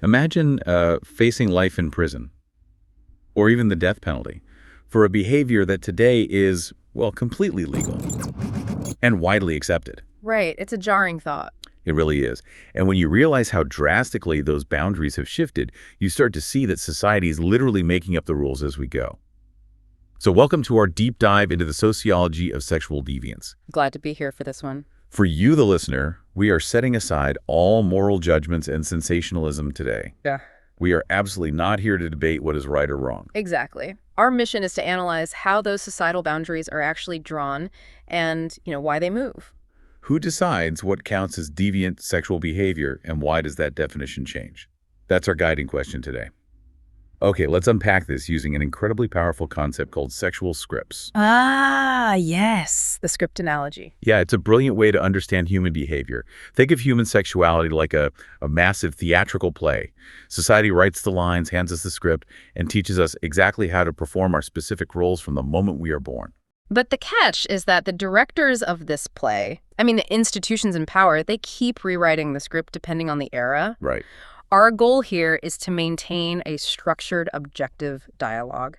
Imagine facing life in prison, or even the death penalty, for a behavior that today is, well, completely legal and widely accepted. Right. It's a jarring thought. It really is. And when you realize how drastically those boundaries have shifted, you start to see that society is literally making up the rules as we go. So welcome to our deep dive into the sociology of sexual deviance. Glad to be here for this one. For you, the listener, we are setting aside all moral judgments and sensationalism today. Yeah. We are absolutely not here to debate what is right or wrong. Exactly. Our mission is to analyze how those societal boundaries are actually drawn and, why they move. Who decides what counts as deviant sexual behavior, and why does that definition change? That's our guiding question today. Okay, let's unpack this using an incredibly powerful concept called sexual scripts. Ah, yes. The script analogy. Yeah, it's a brilliant way to understand human behavior. Think of human sexuality like a massive theatrical play. Society writes the lines, hands us the script, and teaches us exactly how to perform our specific roles from the moment we are born. But the catch is that the directors of this play, the institutions in power, they keep rewriting the script depending on the era. Right. Our goal here is to maintain a structured, objective dialogue.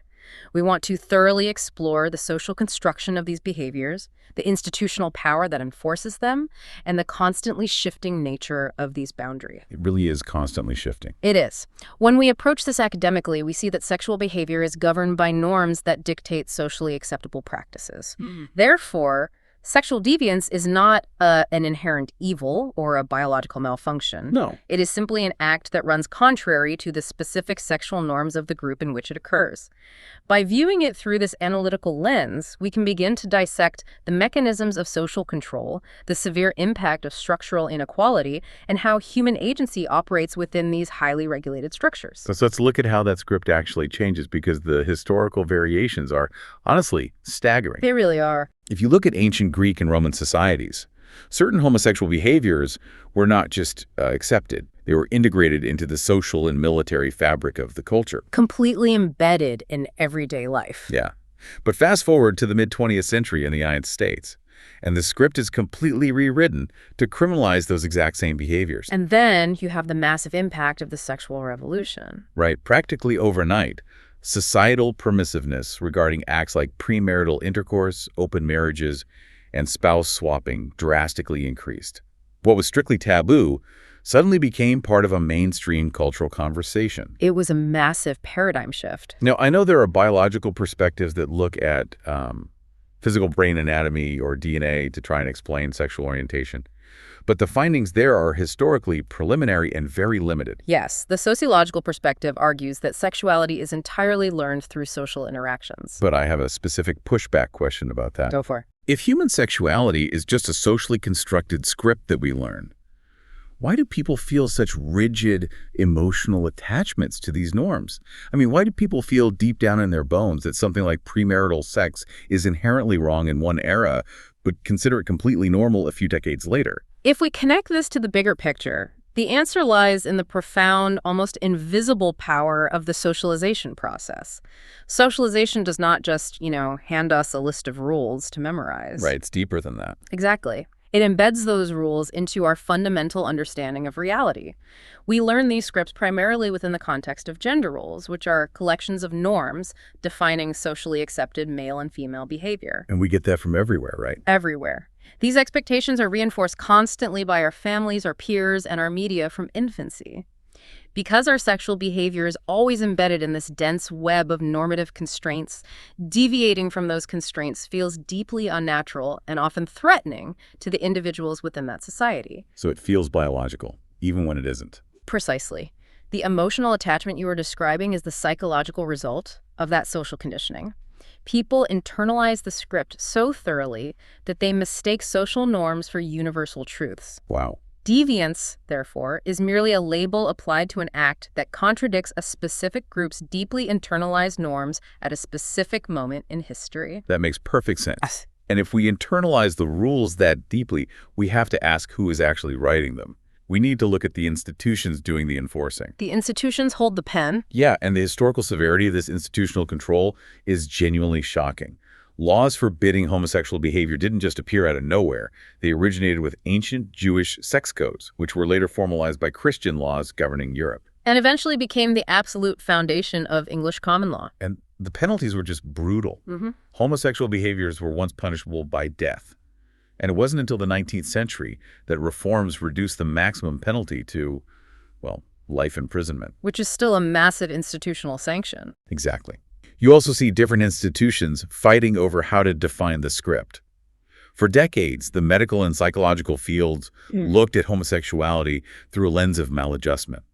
We want to thoroughly explore the social construction of these behaviors, the institutional power that enforces them, and the constantly shifting nature of these boundaries. It really is constantly shifting. It is. When we approach this academically, we see that sexual behavior is governed by norms that dictate socially acceptable practices. Therefore, sexual deviance is not an inherent evil or a biological malfunction. No. It is simply an act that runs contrary to the specific sexual norms of the group in which it occurs. By viewing it through this analytical lens, we can begin to dissect the mechanisms of social control, the severe impact of structural inequality, and how human agency operates within these highly regulated structures. So let's look at how that script actually changes, because the historical variations are, honestly, staggering. They really are. If you look at ancient Greek and Roman societies, certain homosexual behaviors were not just accepted. They were integrated into the social and military fabric of the culture. Completely embedded in everyday life. Yeah. But fast forward to the mid-20th century in the United States, and the script is completely rewritten to criminalize those exact same behaviors. And then you have the massive impact of the sexual revolution. Right. Practically overnight, societal permissiveness regarding acts like premarital intercourse, open marriages, and spouse swapping drastically increased. What was strictly taboo suddenly became part of a mainstream cultural conversation. It was a massive paradigm shift. Now, I know there are biological perspectives that look at physical brain anatomy or DNA to try and explain sexual orientation, but the findings there are historically preliminary and very limited. Yes, the sociological perspective argues that sexuality is entirely learned through social interactions. But I have a specific pushback question about that. Go for it. If human sexuality is just a socially constructed script that we learn, why do people feel such rigid emotional attachments to these norms? Why do people feel deep down in their bones that something like premarital sex is inherently wrong in one era, but consider it completely normal a few decades later? If we connect this to the bigger picture, the answer lies in the profound, almost invisible power of the socialization process. Socialization does not just, hand us a list of rules to memorize. Right, it's deeper than that. Exactly. It embeds those rules into our fundamental understanding of reality. We learn these scripts primarily within the context of gender roles, which are collections of norms defining socially accepted male and female behavior. And we get that from everywhere, right? Everywhere. These expectations are reinforced constantly by our families, our peers, and our media from infancy. Because our sexual behavior is always embedded in this dense web of normative constraints, deviating from those constraints feels deeply unnatural and often threatening to the individuals within that society. So it feels biological, even when it isn't. Precisely. The emotional attachment you are describing is the psychological result of that social conditioning. People internalize the script so thoroughly that they mistake social norms for universal truths. Wow. Deviance, therefore, is merely a label applied to an act that contradicts a specific group's deeply internalized norms at a specific moment in history. That makes perfect sense. And if we internalize the rules that deeply, we have to ask who is actually writing them. We need to look at the institutions doing the enforcing. The institutions hold the pen. Yeah, and the historical severity of this institutional control is genuinely shocking. Laws forbidding homosexual behavior didn't just appear out of nowhere. They originated with ancient Jewish sex codes, which were later formalized by Christian laws governing Europe. And eventually became the absolute foundation of English common law. And the penalties were just brutal. Homosexual behaviors were once punishable by death. And it wasn't until the 19th century that reforms reduced the maximum penalty to, well, life imprisonment. Which is still a massive institutional sanction. Exactly. You also see different institutions fighting over how to define the script. For decades, the medical and psychological fields looked at homosexuality through a lens of maladjustment,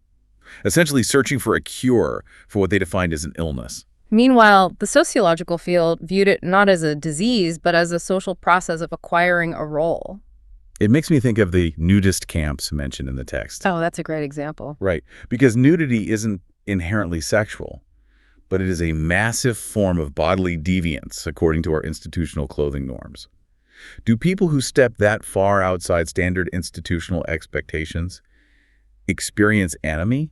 essentially searching for a cure for what they defined as an illness. Meanwhile, the sociological field viewed it not as a disease, but as a social process of acquiring a role. It makes me think of the nudist camps mentioned in the text. Oh, that's a great example. Right, because nudity isn't inherently sexual, but it is a massive form of bodily deviance according to our institutional clothing norms. Do people who step that far outside standard institutional expectations experience anomie?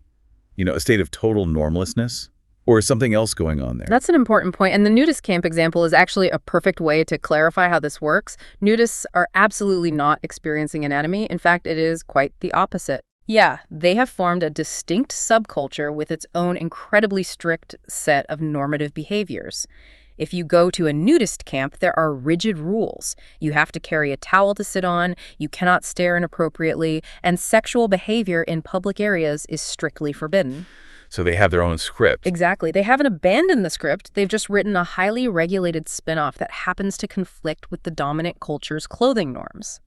A state of total normlessness? Or is something else going on there? That's an important point. And the nudist camp example is actually a perfect way to clarify how this works. Nudists are absolutely not experiencing anatomy. In fact, it is quite the opposite. Yeah, they have formed a distinct subculture with its own incredibly strict set of normative behaviors. If you go to a nudist camp, there are rigid rules. You have to carry a towel to sit on, you cannot stare inappropriately, and sexual behavior in public areas is strictly forbidden. So they have their own script. Exactly. They haven't abandoned the script. They've just written a highly regulated spin-off that happens to conflict with the dominant culture's clothing norms.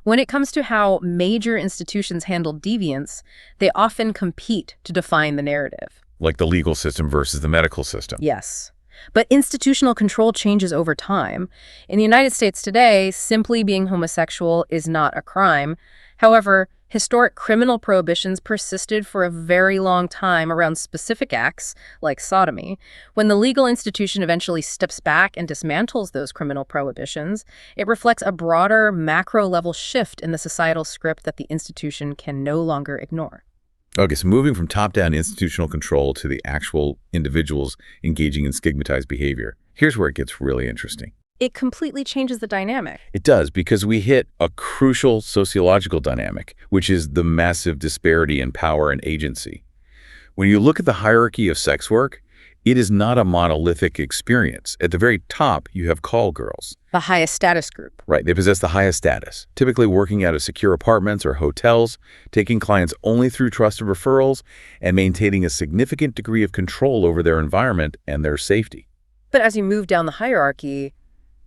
When it comes to how major institutions handle deviance, they often compete to define the narrative. Like the legal system versus the medical system. Yes. But institutional control changes over time. In the United States today, simply being homosexual is not a crime. However, historic criminal prohibitions persisted for a very long time around specific acts, like sodomy. When the legal institution eventually steps back and dismantles those criminal prohibitions, it reflects a broader, macro-level shift in the societal script that the institution can no longer ignore. Okay, so moving from top-down institutional control to the actual individuals engaging in stigmatized behavior, here's where it gets really interesting. It completely changes the dynamic. It does, because we hit a crucial sociological dynamic, which is the massive disparity in power and agency. When you look at the hierarchy of sex work, it is not a monolithic experience. At the very top, you have call girls. The highest status group. Right, they possess the highest status, typically working out of secure apartments or hotels, taking clients only through trusted referrals, and maintaining a significant degree of control over their environment and their safety. But as you move down the hierarchy,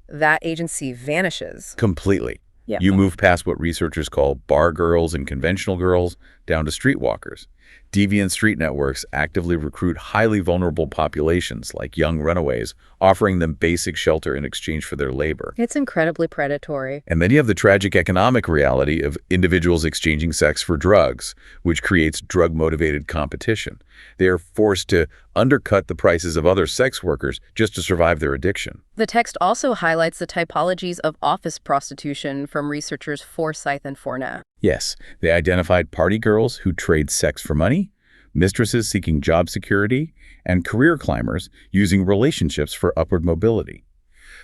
that agency vanishes. Completely. Yeah. You move past what researchers call bar girls and conventional girls down to streetwalkers. Deviant street networks actively recruit highly vulnerable populations like young runaways, offering them basic shelter in exchange for their labor. It's incredibly predatory. And then you have the tragic economic reality of individuals exchanging sex for drugs, which creates drug-motivated competition. They are forced to undercut the prices of other sex workers just to survive their addiction. The text also highlights the typologies of office prostitution from researchers Forsyth and Fournette. Yes, they identified party girls who trade sex for money, mistresses seeking job security, and career climbers using relationships for upward mobility.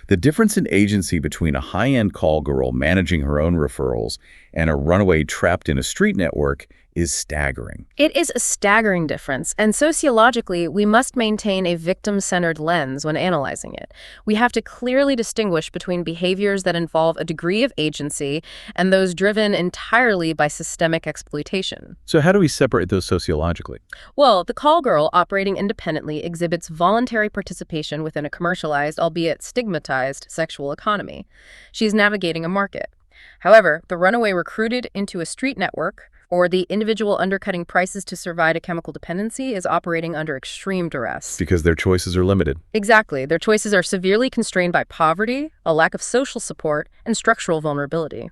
The difference in agency between a high-end call girl managing her own referrals and a runaway trapped in a street network is staggering. It is a staggering difference, and sociologically, we must maintain a victim-centered lens when analyzing it. We have to clearly distinguish between behaviors that involve a degree of agency and those driven entirely by systemic exploitation. So how do we separate those sociologically? Well, the call girl operating independently exhibits voluntary participation within a commercialized, albeit stigmatized, sexual economy. She's navigating a market. However, the runaway recruited into a street network, or the individual undercutting prices to survive a chemical dependency, is operating under extreme duress. Because their choices are limited. Exactly. Their choices are severely constrained by poverty, a lack of social support, and structural vulnerability.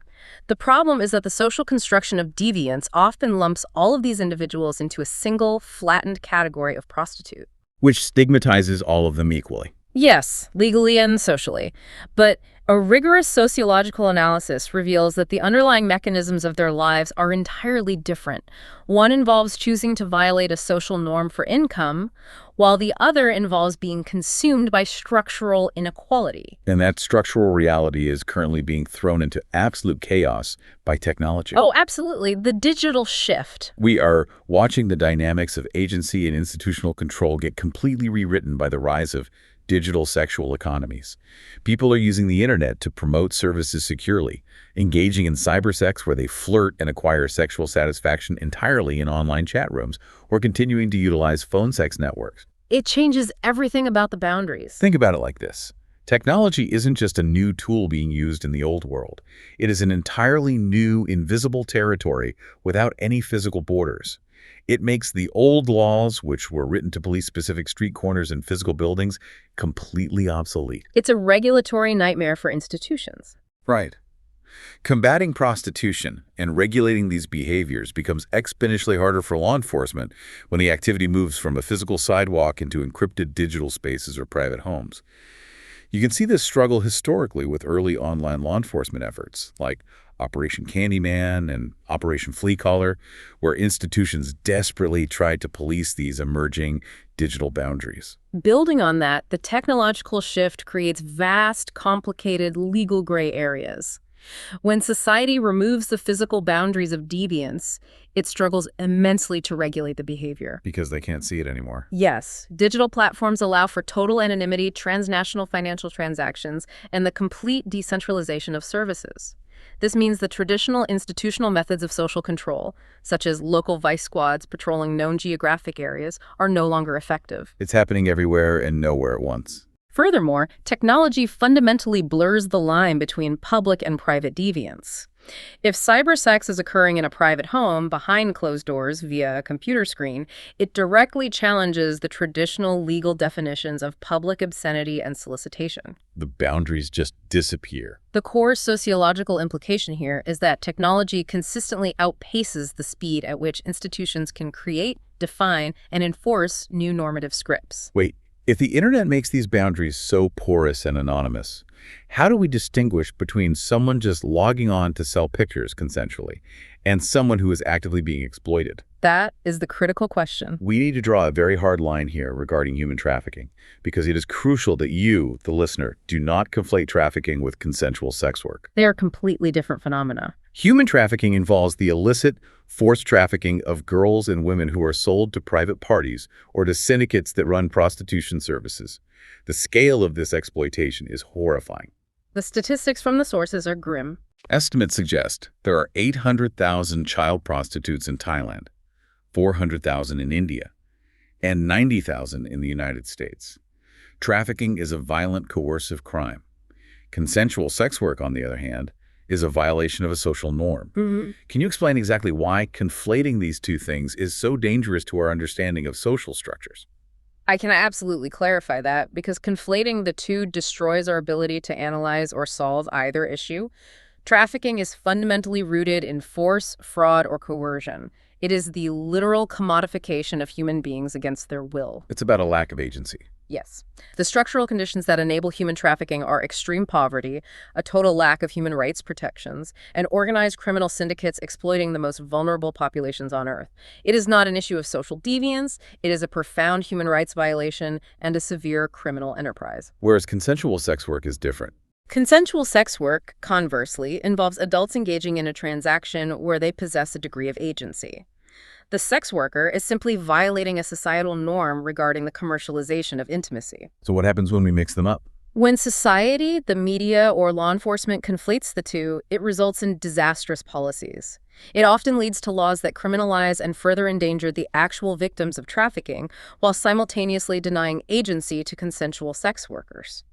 The problem is that the social construction of deviance often lumps all of these individuals into a single, flattened category of prostitute. Which stigmatizes all of them equally. Yes, legally and socially. But a rigorous sociological analysis reveals that the underlying mechanisms of their lives are entirely different. One involves choosing to violate a social norm for income, while the other involves being consumed by structural inequality. And that structural reality is currently being thrown into absolute chaos by technology. Oh, absolutely. The digital shift. We are watching the dynamics of agency and institutional control get completely rewritten by the rise of digital sexual economies. People are using the internet to promote services securely, engaging in cybersex where they flirt and acquire sexual satisfaction entirely in online chat rooms, or continuing to utilize phone sex networks. It changes everything about the boundaries. Think about it like this. Technology isn't just a new tool being used in the old world. It is an entirely new, invisible territory without any physical borders. It makes the old laws, which were written to police specific street corners and physical buildings, completely obsolete. It's a regulatory nightmare for institutions. Right. Combating prostitution and regulating these behaviors becomes exponentially harder for law enforcement when the activity moves from a physical sidewalk into encrypted digital spaces or private homes. You can see this struggle historically with early online law enforcement efforts, like Operation Candyman and Operation Flea Collar, where institutions desperately tried to police these emerging digital boundaries. Building on that, the technological shift creates vast, complicated legal gray areas. When society removes the physical boundaries of deviance, it struggles immensely to regulate the behavior. Because they can't see it anymore. Yes, digital platforms allow for total anonymity, transnational financial transactions, and the complete decentralization of services. This means the traditional institutional methods of social control, such as local vice squads patrolling known geographic areas, are no longer effective. It's happening everywhere and nowhere at once. Furthermore, technology fundamentally blurs the line between public and private deviance. If cybersex is occurring in a private home behind closed doors via a computer screen, it directly challenges the traditional legal definitions of public obscenity and solicitation. The boundaries just disappear. The core sociological implication here is that technology consistently outpaces the speed at which institutions can create, define, and enforce new normative scripts. Wait, if the internet makes these boundaries so porous and anonymous, how do we distinguish between someone just logging on to sell pictures consensually and someone who is actively being exploited? That is the critical question. We need to draw a very hard line here regarding human trafficking, because it is crucial that you, the listener, do not conflate trafficking with consensual sex work. They are completely different phenomena. Human trafficking involves the illicit, forced trafficking of girls and women who are sold to private parties or to syndicates that run prostitution services. The scale of this exploitation is horrifying. The statistics from the sources are grim. Estimates suggest there are 800,000 child prostitutes in Thailand, 400,000 in India, and 90,000 in the United States. Trafficking is a violent, coercive crime. Consensual sex work, on the other hand, is a violation of a social norm. Can you explain exactly why conflating these two things is so dangerous to our understanding of social structures? I can absolutely clarify that, because conflating the two destroys our ability to analyze or solve either issue. Trafficking is fundamentally rooted in force, fraud, or coercion. It is the literal commodification of human beings against their will. It's about a lack of agency. Yes. The structural conditions that enable human trafficking are extreme poverty, a total lack of human rights protections, and organized criminal syndicates exploiting the most vulnerable populations on Earth. It is not an issue of social deviance, it is a profound human rights violation and a severe criminal enterprise. Whereas consensual sex work is different. Consensual sex work, conversely, involves adults engaging in a transaction where they possess a degree of agency. The sex worker is simply violating a societal norm regarding the commercialization of intimacy. So what happens when we mix them up? When society, the media, or law enforcement conflates the two, it results in disastrous policies. It often leads to laws that criminalize and further endanger the actual victims of trafficking, while simultaneously denying agency to consensual sex workers.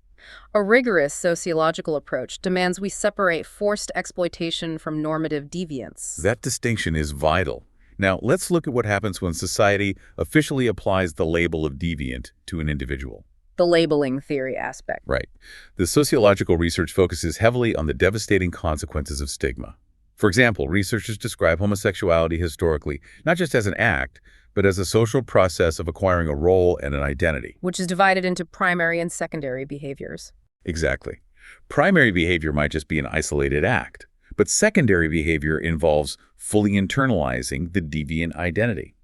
A rigorous sociological approach demands we separate forced exploitation from normative deviance. That distinction is vital. Now, let's look at what happens when society officially applies the label of deviant to an individual. The labeling theory aspect. Right. The sociological research focuses heavily on the devastating consequences of stigma. For example, researchers describe homosexuality historically not just as an act, but as a social process of acquiring a role and an identity. Which is divided into primary and secondary behaviors. Exactly. Primary behavior might just be an isolated act, but secondary behavior involves fully internalizing the deviant identity.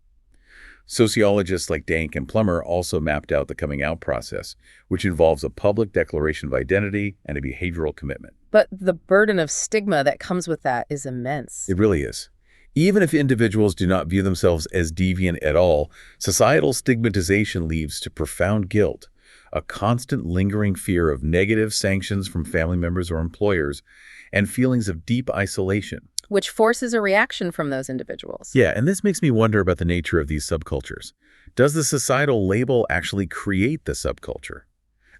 Sociologists like Dank and Plummer also mapped out the coming out process, which involves a public declaration of identity and a behavioral commitment. But the burden of stigma that comes with that is immense. It really is. Even if individuals do not view themselves as deviant at all, societal stigmatization leads to profound guilt, a constant lingering fear of negative sanctions from family members or employers, and feelings of deep isolation. Which forces a reaction from those individuals. Yeah, and this makes me wonder about the nature of these subcultures. Does the societal label actually create the subculture?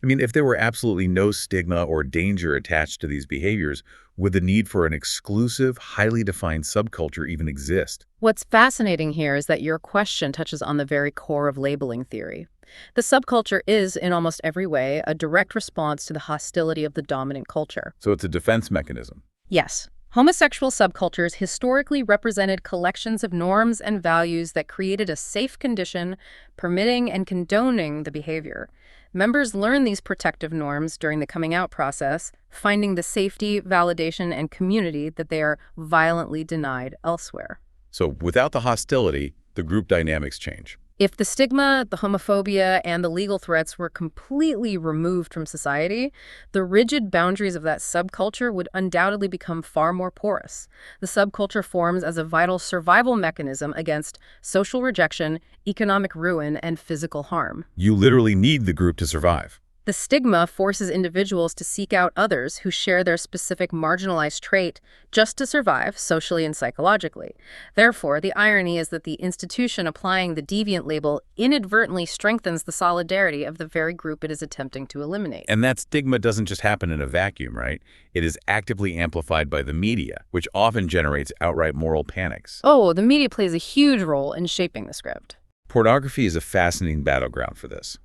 I mean, if there were absolutely no stigma or danger attached to these behaviors, would the need for an exclusive, highly defined subculture even exist? What's fascinating here is that your question touches on the very core of labeling theory. The subculture is, in almost every way, a direct response to the hostility of the dominant culture. So it's a defense mechanism. Yes. Homosexual subcultures historically represented collections of norms and values that created a safe condition, permitting and condoning the behavior. Members learn these protective norms during the coming out process, finding the safety, validation, and community that they are violently denied elsewhere. So without the hostility, the group dynamics change. If the stigma, the homophobia, and the legal threats were completely removed from society, the rigid boundaries of that subculture would undoubtedly become far more porous. The subculture forms as a vital survival mechanism against social rejection, economic ruin, and physical harm. You literally need the group to survive. The stigma forces individuals to seek out others who share their specific marginalized trait just to survive socially and psychologically. Therefore, the irony is that the institution applying the deviant label inadvertently strengthens the solidarity of the very group it is attempting to eliminate. And that stigma doesn't just happen in a vacuum, right? It is actively amplified by the media, which often generates outright moral panics. Oh, the media plays a huge role in shaping the script. Pornography is a fascinating battleground for this.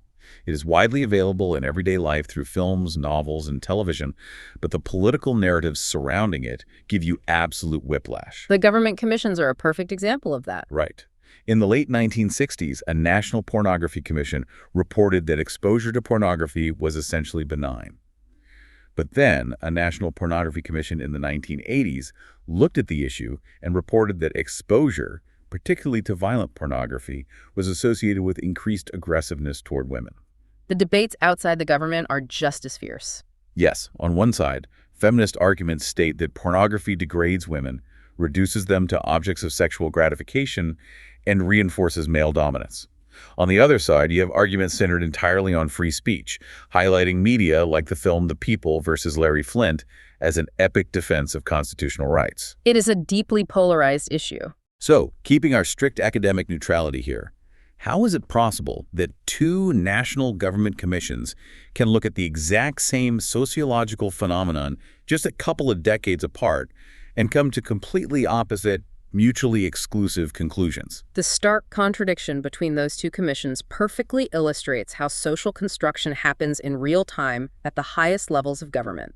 It is widely available in everyday life through films, novels, and television, but the political narratives surrounding it give you absolute whiplash. The government commissions are a perfect example of that. Right. In the late 1960s, a National Pornography Commission reported that exposure to pornography was essentially benign. But then, a National Pornography Commission in the 1980s looked at the issue and reported that exposure, particularly to violent pornography, was associated with increased aggressiveness toward women. The debates outside the government are just as fierce. Yes, on one side, feminist arguments state that pornography degrades women, reduces them to objects of sexual gratification, and reinforces male dominance. On the other side, you have arguments centered entirely on free speech, highlighting media like the film The People versus Larry Flynt as an epic defense of constitutional rights. It is a deeply polarized issue. So, keeping our strict academic neutrality here, how is it possible that two national government commissions can look at the exact same sociological phenomenon just a couple of decades apart and come to completely opposite, mutually exclusive conclusions? The stark contradiction between those two commissions perfectly illustrates how social construction happens in real time at the highest levels of government.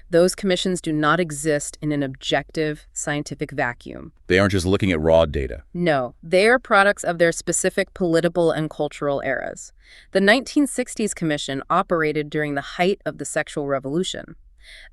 Those commissions do not exist in an objective, scientific vacuum. They aren't just looking at raw data. No, they are products of their specific political and cultural eras. The 1960s Commission operated during the height of the sexual revolution.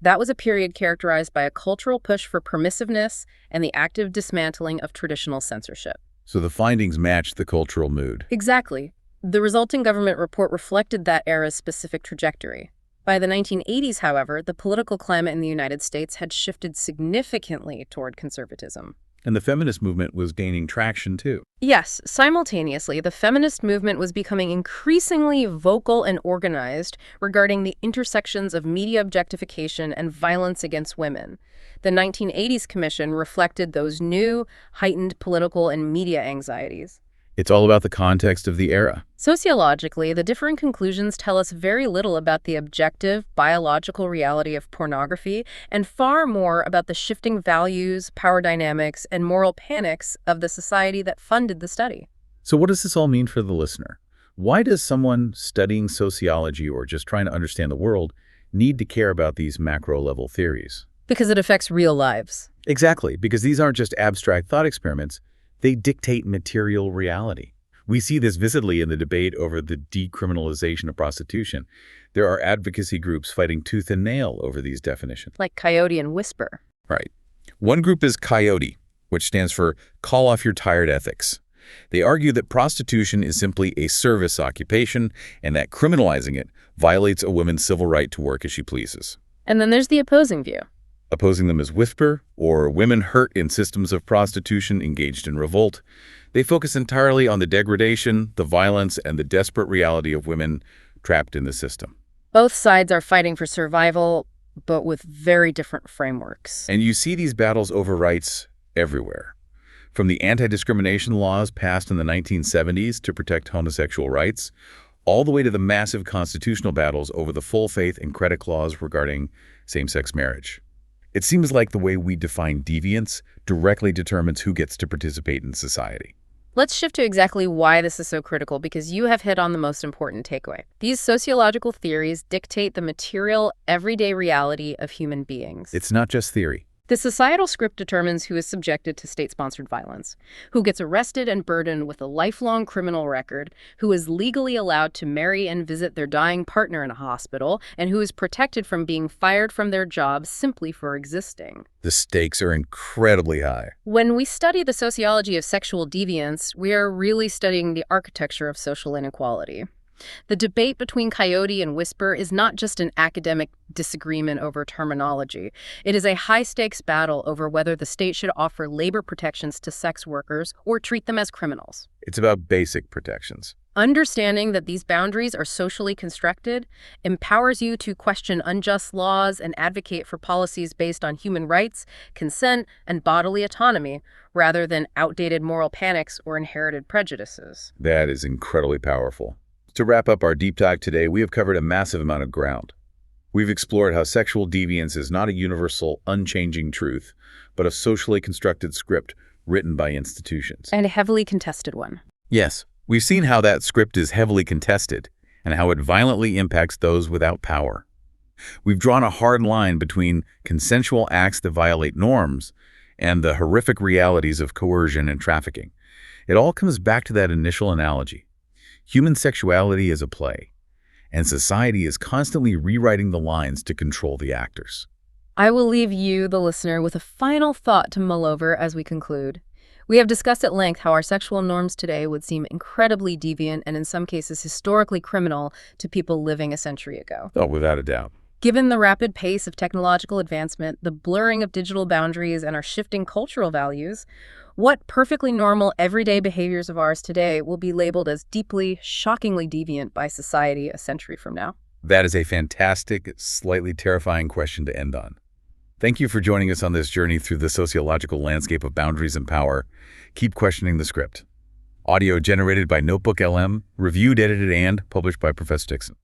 That was a period characterized by a cultural push for permissiveness and the active dismantling of traditional censorship. So the findings matched the cultural mood. Exactly. The resulting government report reflected that era's specific trajectory. By the 1980s, however, the political climate in the United States had shifted significantly toward conservatism. And the feminist movement was gaining traction, too. Yes, simultaneously, the feminist movement was becoming increasingly vocal and organized regarding the intersections of media objectification and violence against women. The 1980s Commission reflected those new, heightened political and media anxieties. It's all about the context of the era. Sociologically, the differing conclusions tell us very little about the objective, biological reality of pornography and far more about the shifting values, power dynamics, and moral panics of the society that funded the study. So what does this all mean for the listener? Why does someone studying sociology or just trying to understand the world need to care about these macro-level theories? Because it affects real lives. Exactly, because these aren't just abstract thought experiments. They dictate material reality. We see this visibly in the debate over the decriminalization of prostitution. There are advocacy groups fighting tooth and nail over these definitions. Like coyote and whisper. Right. One group is Coyote, which stands for Call Off Your Tired Ethics. They argue that prostitution is simply a service occupation and that criminalizing it violates a woman's civil right to work as she pleases. And then there's the opposing view. Opposing them is Whisper, or Women Hurt in Systems of Prostitution Engaged in Revolt. They focus entirely on the degradation, the violence, and the desperate reality of women trapped in the system. Both sides are fighting for survival, but with very different frameworks. And you see these battles over rights everywhere. From the anti-discrimination laws passed in the 1970s to protect homosexual rights, all the way to the massive constitutional battles over the full faith and credit clause regarding same-sex marriage. It seems like the way we define deviance directly determines who gets to participate in society. Let's shift to exactly why this is so critical, because you have hit on the most important takeaway. These sociological theories dictate the material, everyday reality of human beings. It's not just theory. The societal script determines who is subjected to state-sponsored violence, who gets arrested and burdened with a lifelong criminal record, who is legally allowed to marry and visit their dying partner in a hospital, and who is protected from being fired from their jobs simply for existing. The stakes are incredibly high. When we study the sociology of sexual deviance, we are really studying the architecture of social inequality. The debate between Coyote and Whisper is not just an academic disagreement over terminology. It is a high-stakes battle over whether the state should offer labor protections to sex workers or treat them as criminals. It's about basic protections. Understanding that these boundaries are socially constructed empowers you to question unjust laws and advocate for policies based on human rights, consent, and bodily autonomy, rather than outdated moral panics or inherited prejudices. That is incredibly powerful. To wrap up our deep dive today, we have covered a massive amount of ground. We've explored how sexual deviance is not a universal, unchanging truth, but a socially constructed script written by institutions. And a heavily contested one. Yes, we've seen how that script is heavily contested and how it violently impacts those without power. We've drawn a hard line between consensual acts that violate norms and the horrific realities of coercion and trafficking. It all comes back to that initial analogy. Human sexuality is a play, and society is constantly rewriting the lines to control the actors. I will leave you, the listener, with a final thought to mull over as we conclude. We have discussed at length how our sexual norms today would seem incredibly deviant and in some cases historically criminal to people living a century ago. Oh, without a doubt. Given the rapid pace of technological advancement, the blurring of digital boundaries, and our shifting cultural values, what perfectly normal everyday behaviors of ours today will be labeled as deeply, shockingly deviant by society a century from now? That is a fantastic, slightly terrifying question to end on. Thank you for joining us on this journey through the sociological landscape of boundaries and power. Keep questioning the script. Audio generated by NotebookLM, reviewed, edited, and published by Prof. Dixon.